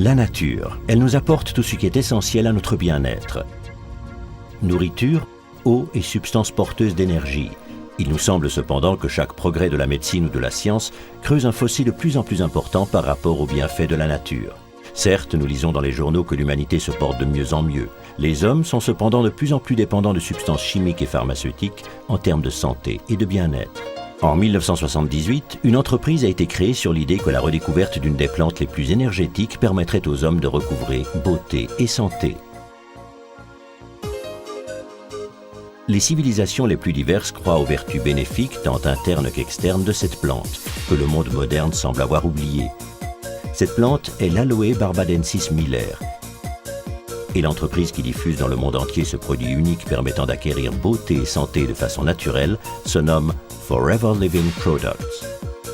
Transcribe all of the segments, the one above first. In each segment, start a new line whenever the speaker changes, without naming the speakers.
La nature, elle nous apporte tout ce qui est essentiel à notre bien-être. Nourriture, eau et substances porteuses d'énergie. Il nous semble cependant que chaque progrès de la médecine ou de la science creuse un fossé de plus en plus important par rapport aux bienfaits de la nature. Certes, nous lisons dans les journaux que l'humanité se porte de mieux en mieux. Les hommes sont cependant de plus en plus dépendants de substances chimiques et pharmaceutiques en termes de santé et de bien-être. En 1978, une entreprise a été créée sur l'idée que la redécouverte d'une des plantes les plus énergétiques permettrait aux hommes de recouvrer beauté et santé. Les civilisations les plus diverses croient aux vertus bénéfiques tant internes qu'externes de cette plante, que le monde moderne semble avoir oubliée. Cette plante est l'Aloe barbadensis Miller. Et l'entreprise qui diffuse dans le monde entier ce produit unique permettant d'acquérir beauté et santé de façon naturelle se nomme Forever Living Products.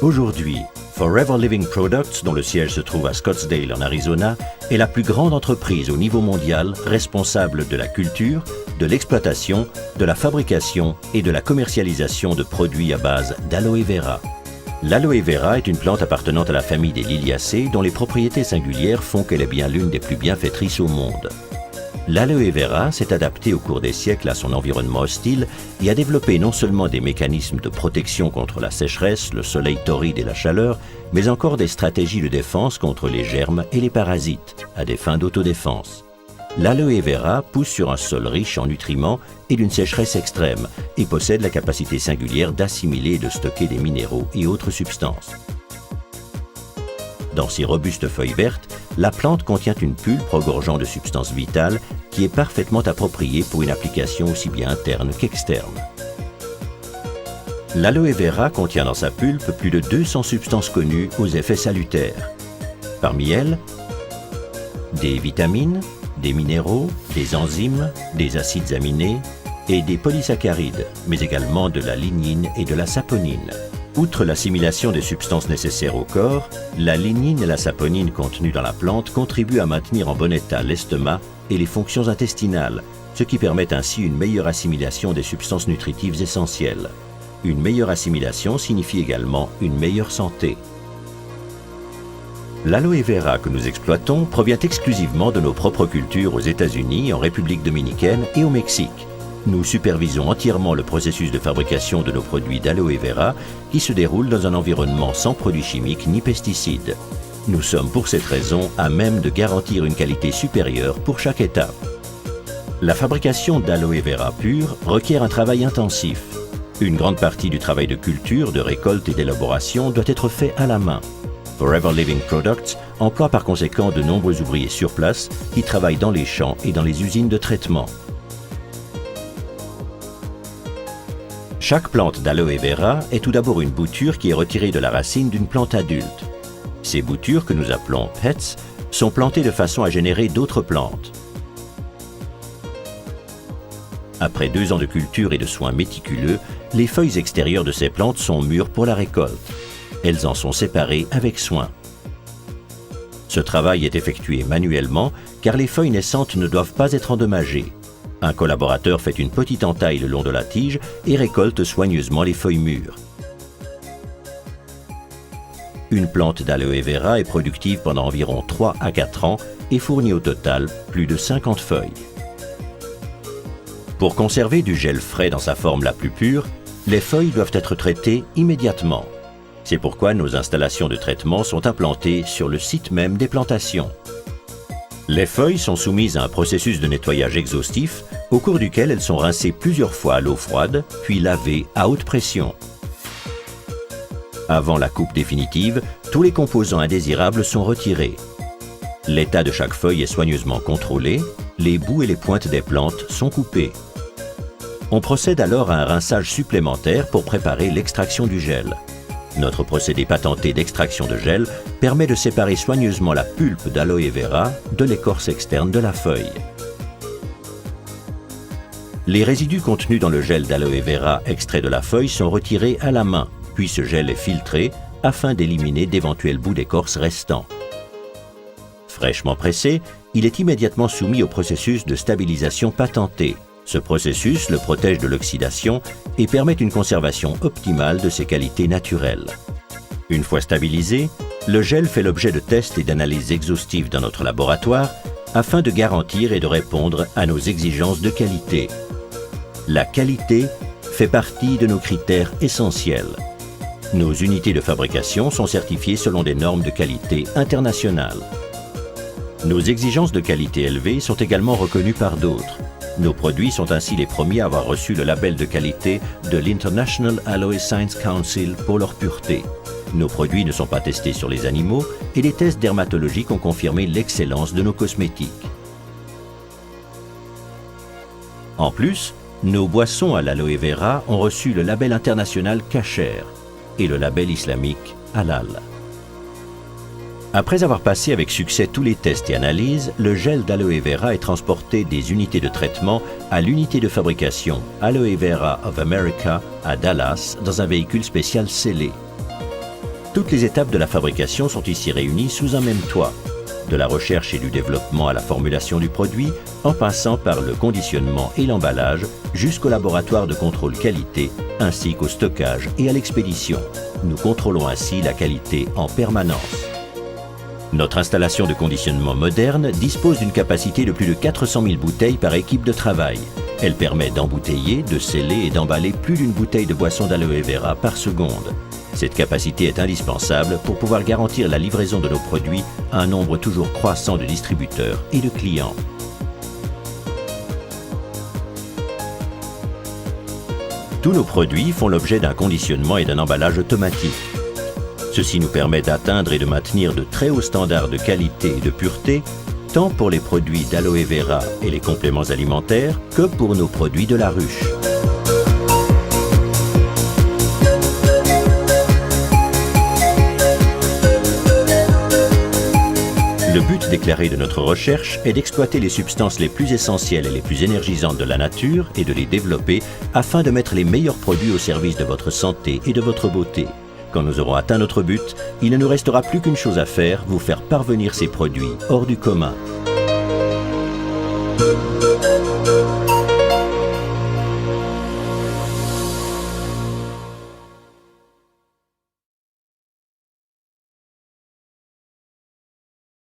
Aujourd'hui, Forever Living Products, dont le siège se trouve à Scottsdale en Arizona, est la plus grande entreprise au niveau mondial responsable de la culture, de l'exploitation, de la fabrication et de la commercialisation de produits à base d'aloe vera. L'aloe vera est une plante appartenant à la famille des Liliacées dont les propriétés singulières font qu'elle est bien l'une des plus bienfaitrices au monde. L'aloe vera s'est adapté au cours des siècles à son environnement hostile et a développé non seulement des mécanismes de protection contre la sécheresse, le soleil torride et la chaleur, mais encore des stratégies de défense contre les germes et les parasites, à des fins d'autodéfense. L'aloe vera pousse sur un sol riche en nutriments et d'une sécheresse extrême et possède la capacité singulière d'assimiler et de stocker des minéraux et autres substances. Dans ses robustes feuilles vertes, la plante contient une pulpe regorgeant de substances vitales qui est parfaitement appropriée pour une application aussi bien interne qu'externe. L'aloe vera contient dans sa pulpe plus de 200 substances connues aux effets salutaires. Parmi elles, des vitamines, des minéraux, des enzymes, des acides aminés et des polysaccharides, mais également de la lignine et de la saponine. Outre l'assimilation des substances nécessaires au corps, la lignine et la saponine contenues dans la plante contribuent à maintenir en bon état l'estomac et les fonctions intestinales, ce qui permet ainsi une meilleure assimilation des substances nutritives essentielles. Une meilleure assimilation signifie également une meilleure santé. L'aloe vera que nous exploitons provient exclusivement de nos propres cultures aux États-Unis, en République dominicaine et au Mexique. Nous supervisons entièrement le processus de fabrication de nos produits d'aloe vera qui se déroule dans un environnement sans produits chimiques ni pesticides. Nous sommes pour cette raison à même de garantir une qualité supérieure pour chaque étape. La fabrication d'aloe vera pur requiert un travail intensif. Une grande partie du travail de culture, de récolte et d'élaboration doit être fait à la main. Forever Living Products emploie par conséquent de nombreux ouvriers sur place qui travaillent dans les champs et dans les usines de traitement. Chaque plante d'aloe vera est tout d'abord une bouture qui est retirée de la racine d'une plante adulte. Ces boutures, que nous appelons pets, sont plantées de façon à générer d'autres plantes. Après 2 ans de culture et de soins méticuleux, les feuilles extérieures de ces plantes sont mûres pour la récolte. Elles en sont séparées avec soin. Ce travail est effectué manuellement car les feuilles naissantes ne doivent pas être endommagées. Un collaborateur fait une petite entaille le long de la tige et récolte soigneusement les feuilles mûres. Une plante d'aloe vera est productive pendant environ 3 à 4 ans et fournit au total plus de 50 feuilles. Pour conserver du gel frais dans sa forme la plus pure, les feuilles doivent être traitées immédiatement. C'est pourquoi nos installations de traitement sont implantées sur le site même des plantations. Les feuilles sont soumises à un processus de nettoyage exhaustif au cours duquel elles sont rincées plusieurs fois à l'eau froide, puis lavées à haute pression. Avant la coupe définitive, tous les composants indésirables sont retirés. L'état de chaque feuille est soigneusement contrôlé, les bouts et les pointes des plantes sont coupés. On procède alors à un rinçage supplémentaire pour préparer l'extraction du gel. Notre procédé patenté d'extraction de gel permet de séparer soigneusement la pulpe d'aloe vera de l'écorce externe de la feuille. Les résidus contenus dans le gel d'aloe vera extrait de la feuille sont retirés à la main, puis ce gel est filtré afin d'éliminer d'éventuels bouts d'écorce restants. Fraîchement pressé, il est immédiatement soumis au processus de stabilisation patenté. Ce processus le protège de l'oxydation et permet une conservation optimale de ses qualités naturelles. Une fois stabilisé, Le gel fait l'objet de tests et d'analyses exhaustives dans notre laboratoire afin de garantir et de répondre à nos exigences de qualité. La qualité fait partie de nos critères essentiels. Nos unités de fabrication sont certifiées selon des normes de qualité internationales. Nos exigences de qualité élevées sont également reconnues par d'autres. Nos produits sont ainsi les premiers à avoir reçu le label de qualité de l'International Alloy Science Council pour leur pureté. Nos produits ne sont pas testés sur les animaux et les tests dermatologiques ont confirmé l'excellence de nos cosmétiques. En plus, nos boissons à l'aloe vera ont reçu le label international Kasher et le label islamique Halal. Après avoir passé avec succès tous les tests et analyses, le gel d'aloe vera est transporté des unités de traitement à l'unité de fabrication Aloe Vera of America à Dallas dans un véhicule spécial scellé. Toutes les étapes de la fabrication sont ici réunies sous un même toit, de la recherche et du développement à la formulation du produit, en passant par le conditionnement et l'emballage jusqu'au laboratoire de contrôle qualité, ainsi qu'au stockage et à l'expédition. Nous contrôlons ainsi la qualité en permanence. Notre installation de conditionnement moderne dispose d'une capacité de plus de 400 000 bouteilles par équipe de travail. Elle permet d'embouteiller, de sceller et d'emballer plus d'une bouteille de boisson d'aloe vera par seconde. Cette capacité est indispensable pour pouvoir garantir la livraison de nos produits à un nombre toujours croissant de distributeurs et de clients. Tous nos produits font l'objet d'un conditionnement et d'un emballage automatique. Ceci nous permet d'atteindre et de maintenir de très hauts standards de qualité et de pureté, tant pour les produits d'aloe vera et les compléments alimentaires que pour nos produits de la ruche. Le but déclaré de notre recherche est d'exploiter les substances les plus essentielles et les plus énergisantes de la nature et de les développer afin de mettre les meilleurs produits au service de votre santé et de votre beauté. Quand nous aurons atteint notre but, il ne nous restera plus qu'une chose à faire, vous faire parvenir ces produits hors du commun.